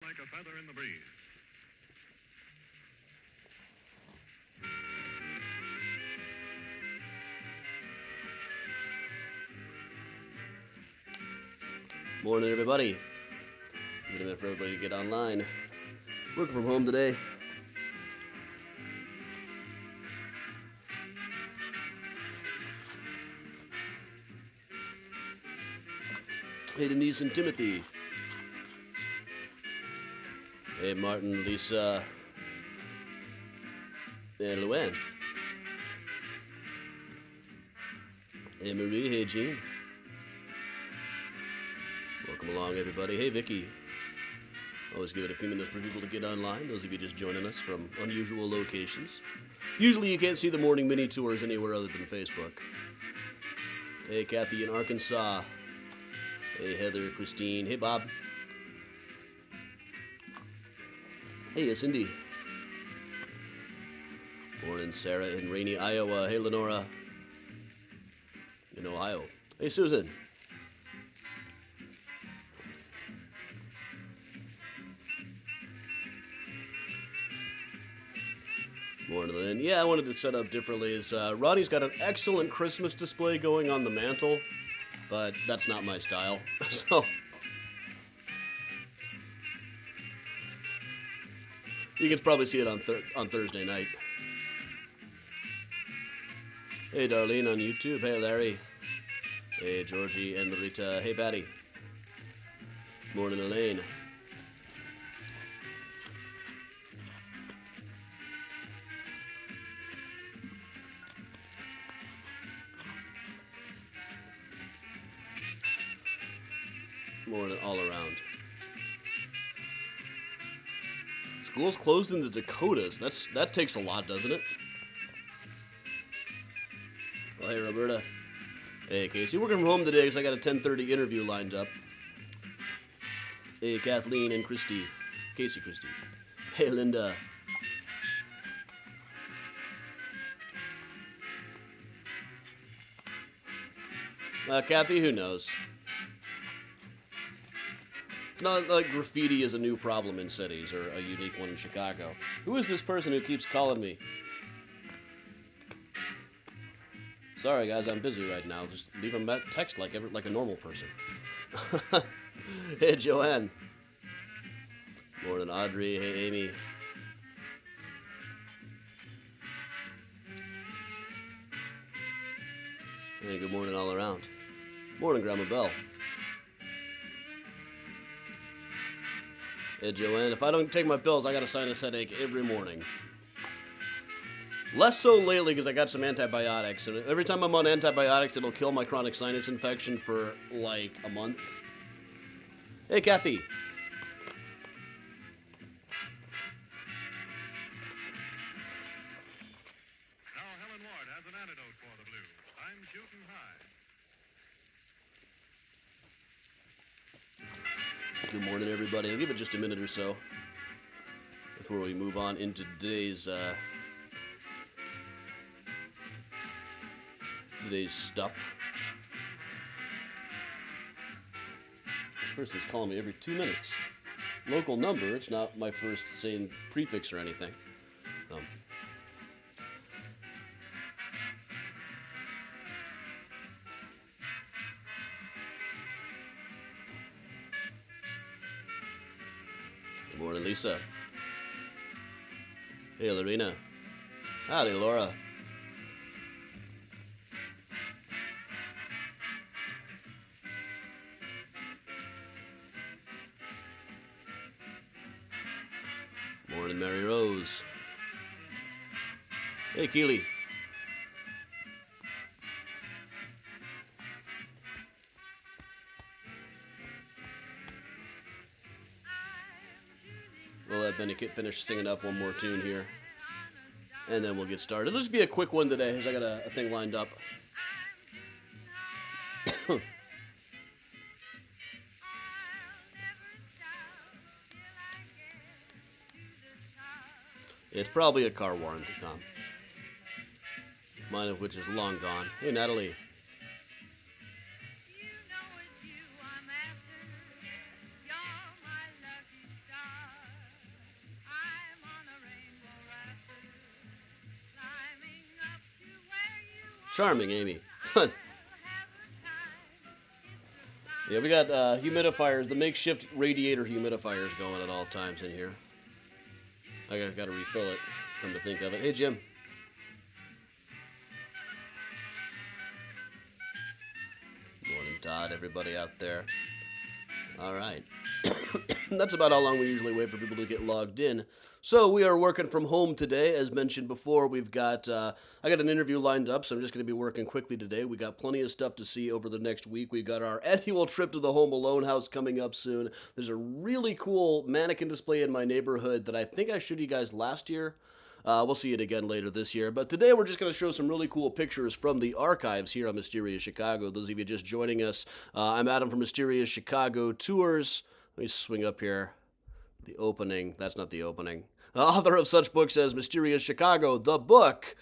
like a feather in the breeze. Morning, everybody. Give it a minute for everybody to get online. Working from home today. Hey, Denise and Timothy. Hey, Martin, Lisa, and Luann. Hey, Marie. Hey, Jean. Welcome along, everybody. Hey, Vicky. Always give it a few minutes for people to get online. Those of you just joining us from unusual locations. Usually you can't see the morning mini tours anywhere other than Facebook. Hey, Kathy in Arkansas. Hey, Heather, Christine. Hey, Bob. Hey, Cindy. Morning, Sarah in rainy Iowa. Hey, Lenora. In Ohio. Hey, Susan. Morning, Lynn. Yeah, I wanted to set up differently. Ronnie's got an excellent Christmas display going on the mantle, but that's not my style. So you can probably see it on Thursday night. Hey, Darlene on YouTube. Hey, Larry. Hey, Georgie and Marita. Hey, Patty. Morning, Elaine. Morning all around. School's closed in the Dakotas. That takes a lot, doesn't it? Well, hey, Roberta. Hey, Casey. Working from home today because I got a 10:30 interview lined up. Hey, Kathleen and Christy. Casey, Christy. Hey, Linda. Kathy, who knows? It's not like graffiti is a new problem in cities or a unique one in Chicago. Who is this person who keeps calling me? Sorry, guys, I'm busy right now. Just leave a text like a normal person. Hey, Joanne. Morning, Audrey. Hey, Amy. Hey, good morning all around. Morning, Grandma Bell. Hey, Joanne, if I don't take my pills, I got a sinus headache every morning. Less so lately because I got some antibiotics, and every time I'm on antibiotics, it'll kill my chronic sinus infection for like a month. Hey, Kathy. Now Helen Ward has an antidote for the blues. I'm shooting high. Good morning, everybody. I'll give it just a minute or so before we move on into today's stuff. This person's calling me every 2 minutes. Local number. It's not my first same prefix or anything. Good morning, Lisa. Hey, Lorena. Howdy, Laura. Morning, Mary Rose. Hey, Keely. We'll let Benny Kit finish singing up one more tune here, and then we'll get started. It'll just be a quick one today, as I got a thing lined up. It's probably a car warranty, Tom. Mine of which is long gone. Hey, Natalie. Charming, Amy. Yeah, we got humidifiers, the makeshift radiator humidifiers going at all times in here. I gotta refill it, come to think of it. Hey, Jim. Morning, Todd, everybody out there. All right. That's about how long we usually wait for people to get logged in. So we are working from home today. As mentioned before, we've got, I got an interview lined up, so I'm just going to be working quickly today. We got plenty of stuff to see over the next week. We got our annual trip to the Home Alone house coming up soon. There's a really cool mannequin display in my neighborhood that I think I showed you guys last year. We'll see it again later this year. But today we're just going to show some really cool pictures from the archives here on Mysterious Chicago. Those of you just joining us, I'm Adam from Mysterious Chicago Tours. Let me swing up here. The opening. That's not the opening. Author of such books as Mysterious Chicago, the book,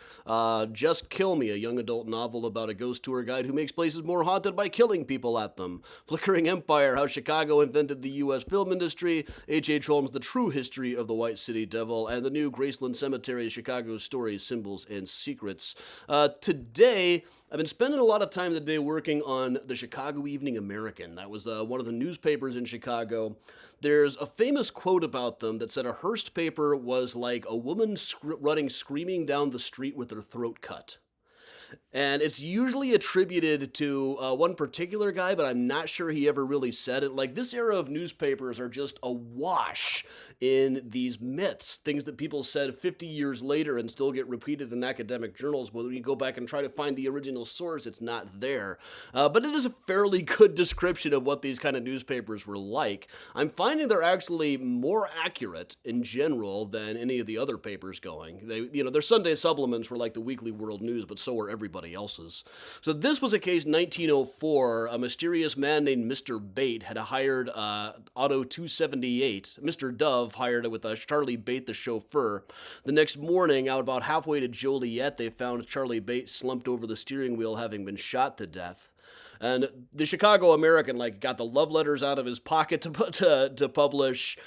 Just Kill Me, a young adult novel about a ghost tour guide who makes places more haunted by killing people at them. Flickering Empire, how Chicago invented the U.S. film industry. H.H. Holmes, The True History of the White City Devil, and the new Graceland Cemetery, Chicago's Stories, Symbols, and Secrets. Today, I've been spending a lot of time today working on the Chicago Evening American. That was one of the newspapers in Chicago. There's a famous quote about them that said a Hearst paper was like a woman running screaming down the street with her throat cut. And it's usually attributed to one particular guy, but I'm not sure he ever really said it. Like, this era of newspapers are just awash in these myths, things that people said 50 years later and still get repeated in academic journals. When you go back and try to find the original source, it's not there. But it is a fairly good description of what these kind of newspapers were like. I'm finding they're actually more accurate in general than any of the other papers going. Their Sunday supplements were like the Weekly World News, but so were everybody else's. So this was a case 1904. A mysterious man named Mr. Bate had hired Auto 278. Mr. Dove hired it with Charlie Bate, the chauffeur. The next morning, out about halfway to Joliet, they found Charlie Bate slumped over the steering wheel, having been shot to death. And the Chicago American, got the love letters out of his pocket to publish.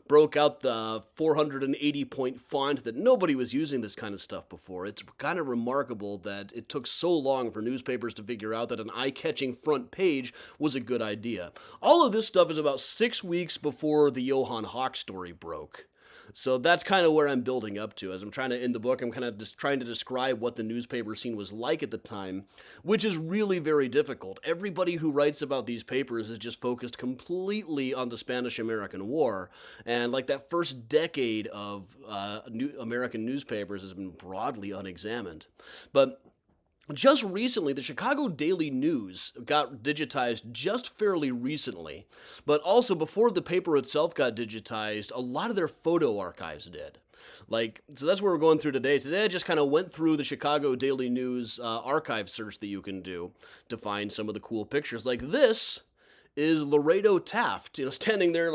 Broke out the 480-point font that nobody was using this kind of stuff before. It's kind of remarkable that it took so long for newspapers to figure out that an eye-catching front page was a good idea. All of this stuff is about 6 weeks before the Johann Hawk story broke. So that's kind of where I'm building up to. As I'm trying to, in the book, I'm kind of just trying to describe what the newspaper scene was like at the time, which is really very difficult. Everybody who writes about these papers is just focused completely on the Spanish-American War, and that first decade of American newspapers has been broadly unexamined. But just recently, the Chicago Daily News got digitized just fairly recently, but also before the paper itself got digitized, a lot of their photo archives did. So that's what we're going through today. Today I just kind of went through the Chicago Daily News archive search that you can do to find some of the cool pictures. Like this is Laredo Taft, standing there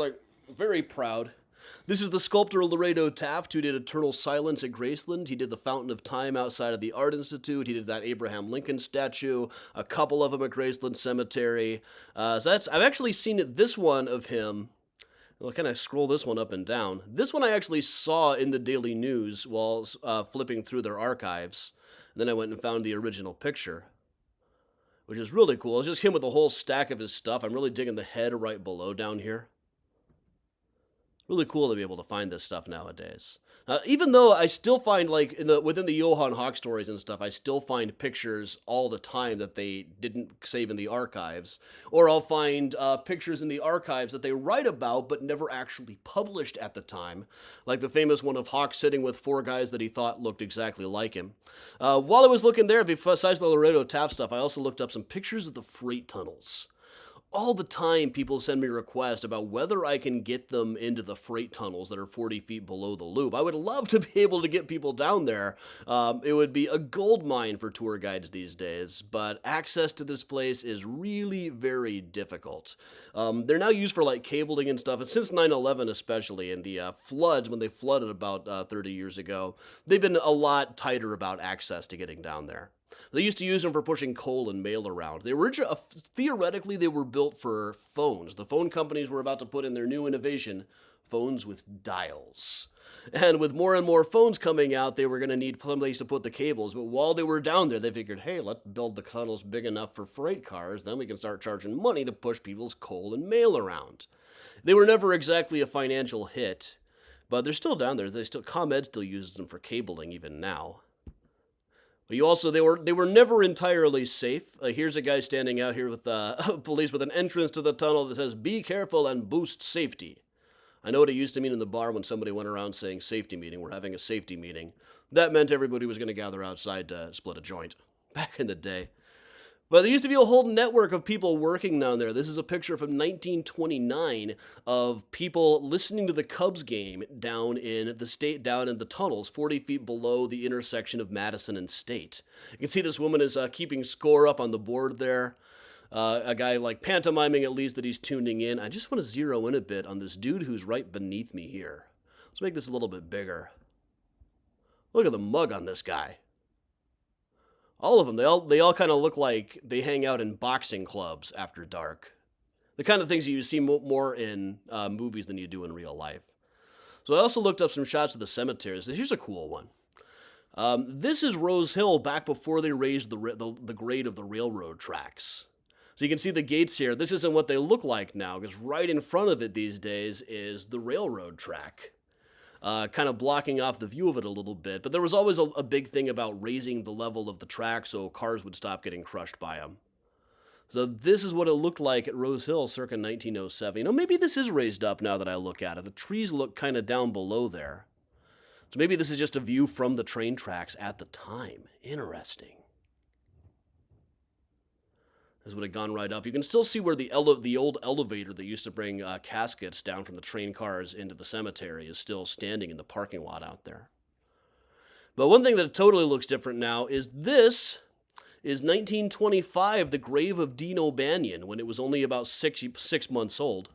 very proud. This is the sculptor Laredo Taft, who did Eternal Silence at Graceland. He did the Fountain of Time outside of the Art Institute. He did that Abraham Lincoln statue, a couple of them at Graceland Cemetery. I've actually seen this one of him. I'll kind of scroll this one up and down. This one I actually saw in the Daily News while flipping through their archives. And then I went and found the original picture, which is really cool. It's just him with a whole stack of his stuff. I'm really digging the head right below down here. Really cool to be able to find this stuff nowadays. Even though I still find, within the Johann Hawk stories and stuff, I still find pictures all the time that they didn't save in the archives. Or I'll find pictures in the archives that they write about but never actually published at the time. Like the famous one of Hawk sitting with 4 guys that he thought looked exactly like him. While I was looking there, besides the Laredo Taft stuff, I also looked up some pictures of the freight tunnels. All the time, people send me requests about whether I can get them into the freight tunnels that are 40 feet below the loop. I would love to be able to get people down there. It would be a gold mine for tour guides these days, but access to this place is really very difficult. They're now used for cabling and stuff, and since 9/11 especially, and the floods, when they flooded about 30 years ago, they've been a lot tighter about access to getting down there. They used to use them for pushing coal and mail around. Theoretically, they were built for phones. The phone companies were about to put in their new innovation, phones with dials. And with more and more phones coming out, they were going to need some place to put the cables. But while they were down there, they figured, hey, let's build the tunnels big enough for freight cars. Then we can start charging money to push people's coal and mail around. They were never exactly a financial hit, but they're still down there. ComEd still uses them for cabling even now. But they were never entirely safe. Here's a guy standing out here with police with an entrance to the tunnel that says, "Be careful and boost safety." I know what it used to mean in the bar when somebody went around saying safety meeting. We're having a safety meeting. That meant everybody was going to gather outside to split a joint back in the day. But there used to be a whole network of people working down there. This is a picture from 1929 of people listening to the Cubs game down in the tunnels, 40 feet below the intersection of Madison and State. You can see this woman is keeping score up on the board there. A guy like pantomiming at least that he's tuning in. I just want to zero in a bit on this dude who's right beneath me here. Let's make this a little bit bigger. Look at the mug on this guy. All of them, they all kind of look like they hang out in boxing clubs after dark. The kind of things you see more in movies than you do in real life. So I also looked up some shots of the cemeteries. Here's a cool one. This is Rose Hill back before they raised the grade of the railroad tracks. So you can see the gates here. This isn't what they look like now, because right in front of it these days is the railroad track. Kind of blocking off the view of it a little bit. But there was always a big thing about raising the level of the track so cars would stop getting crushed by them. So this is what it looked like at Rose Hill circa 1907. You know, maybe this is raised up now that I look at it. The trees look kind of down below there. So maybe this is just a view from the train tracks at the time. Interesting. This would have gone right up. You can still see where the old elevator that used to bring caskets down from the train cars into the cemetery is still standing in the parking lot out there. But one thing that totally looks different now is this is 1925, the grave of Dean O'Banion, when it was only about six months old.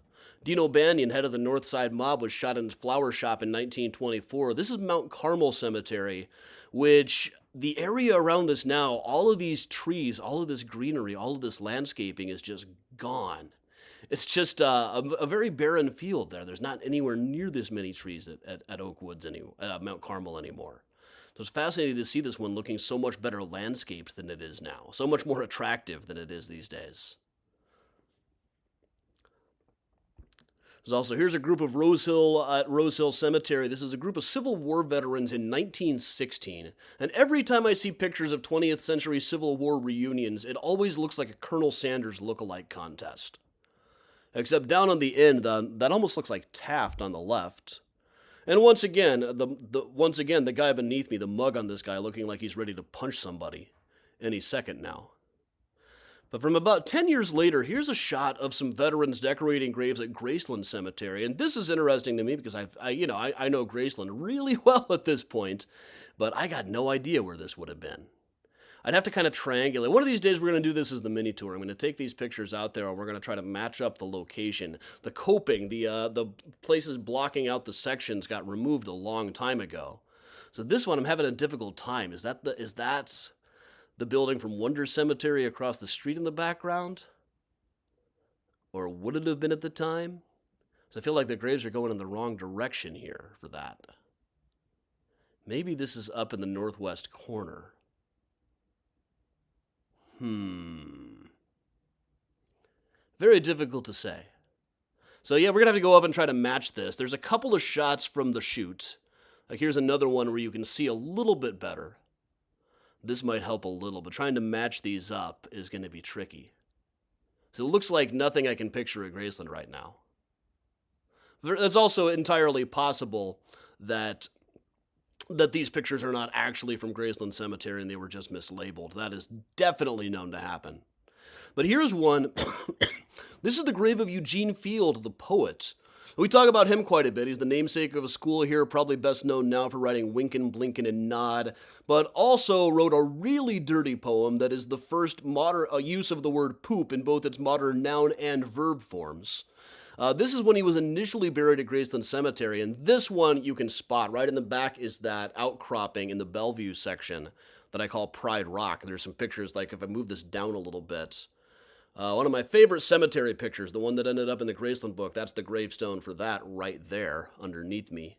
Dean O'Banion, head of the North Side Mob, was shot in his flower shop in 1924. This is Mount Carmel Cemetery, which the area around this now, all of these trees, all of this greenery, all of this landscaping is just gone. It's just a very barren field there. There's not anywhere near this many trees at Oak Woods at Mount Carmel anymore. So it's fascinating to see this one looking so much better landscaped than it is now, so much more attractive than it is these days. Here's a group of Rose Hill Cemetery. This is a group of Civil War veterans in 1916. And every time I see pictures of 20th century Civil War reunions, it always looks like a Colonel Sanders look-alike contest. Except down on the end, that almost looks like Taft on the left. And once again, the guy beneath me, the mug on this guy, looking like he's ready to punch somebody any second now. But from about 10 years later, here's a shot of some veterans decorating graves at Graceland Cemetery. And this is interesting to me because I know Graceland really well at this point, but I got no idea where this would have been. I'd have to kind of triangulate. One of these days, we're going to do this as the mini tour. I'm going to take these pictures out there, and we're going to try to match up the location. The coping, the places blocking out the sections got removed a long time ago. So this one, I'm having a difficult time. Is that the building from Wonder Cemetery across the street in the background? Or would it have been at the time? So I feel like the graves are going in the wrong direction here for that. Maybe this is up in the northwest corner. Very difficult to say. So yeah, we're going to have to go up and try to match this. There's a couple of shots from the chute. Like here's another one where you can see a little bit better. This might help a little, but trying to match these up is going to be tricky. So it looks like nothing I can picture at Graceland right now. It's also entirely possible that these pictures are not actually from Graceland Cemetery and they were just mislabeled. That is definitely known to happen. But here's one. This is the grave of Eugene Field, the poet. We talk about him quite a bit. He's the namesake of a school here, probably best known now for writing Winkin', Blinkin', and Nod, but also wrote a really dirty poem that is the first modern use of the word poop in both its modern noun and verb forms. This is when he was initially buried at Graceland Cemetery, and this one you can spot. Right in the back is that outcropping in the Bellevue section that I call Pride Rock. There's some pictures, like if I move this down a little bit, One of my favorite cemetery pictures, the one that ended up in the Graceland book, that's the gravestone for that right there underneath me.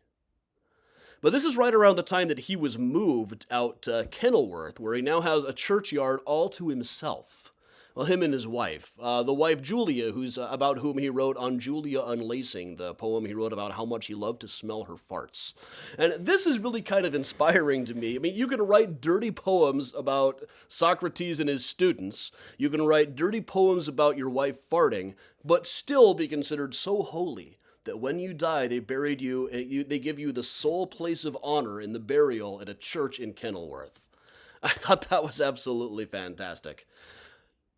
But this is right around the time that he was moved out to Kenilworth, where he now has a churchyard all to himself. Well, him and his wife. The wife, Julia, who's about whom he wrote On Julia Unlacing, the poem he wrote about how much he loved to smell her farts. And this is really kind of inspiring to me. I mean, you can write dirty poems about Socrates and his students. You can write dirty poems about your wife farting, but still be considered so holy that when you die, they buried you, they give you the sole place of honor in the burial at a church in Kenilworth. I thought that was absolutely fantastic.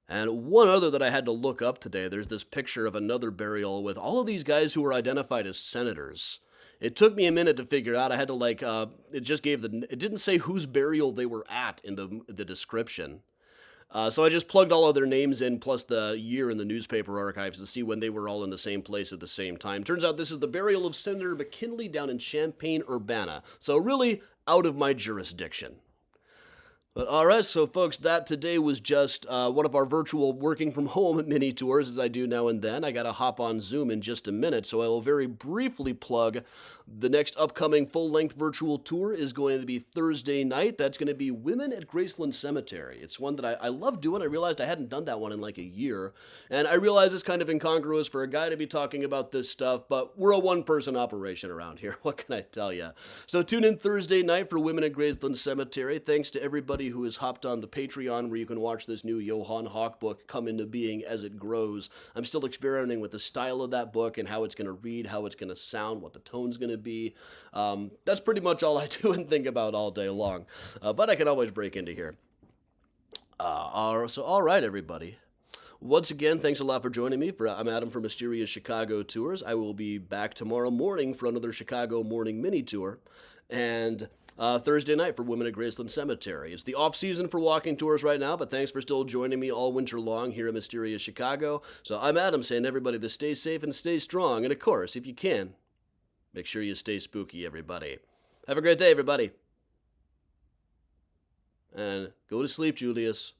And one other that I had to look up today, there's this picture of another burial with all of these guys who were identified as senators. It took me a minute to figure out. I had to it didn't say whose burial they were at in the description. So I just plugged all of their names in, plus the year in the newspaper archives to see when they were all in the same place at the same time. Turns out this is the burial of Senator McKinley down in Champaign-Urbana. So really out of my jurisdiction. But all right, so folks, that today was just one of our virtual working from home mini tours, as I do now and then. I got to hop on Zoom in just a minute, so I will very briefly plug the next upcoming full-length virtual tour is going to be Thursday night. That's going to be Women at Graceland Cemetery. It's one that I love doing. I realized I hadn't done that one in like a year, and I realize it's kind of incongruous for a guy to be talking about this stuff, but we're a one-person operation around here. What can I tell you? So tune in Thursday night for Women at Graceland Cemetery. Thanks to everybody who has hopped on the Patreon, where you can watch this new Johann Hawk book come into being as it grows. I'm still experimenting with the style of that book and how it's going to read, how it's going to sound, what the tone's going to be. That's pretty much all I do and think about all day long. But I can always break into here. All right, everybody. Once again, thanks a lot for joining me. I'm Adam from Mysterious Chicago Tours. I will be back tomorrow morning for another Chicago morning mini tour. And Thursday night for Women at Graceland Cemetery. It's the off-season for walking tours right now, but thanks for still joining me all winter long here in Mysterious Chicago. So I'm Adam, saying everybody to stay safe and stay strong. And of course, if you can, make sure you stay spooky, everybody. Have a great day, everybody. And go to sleep, Julius.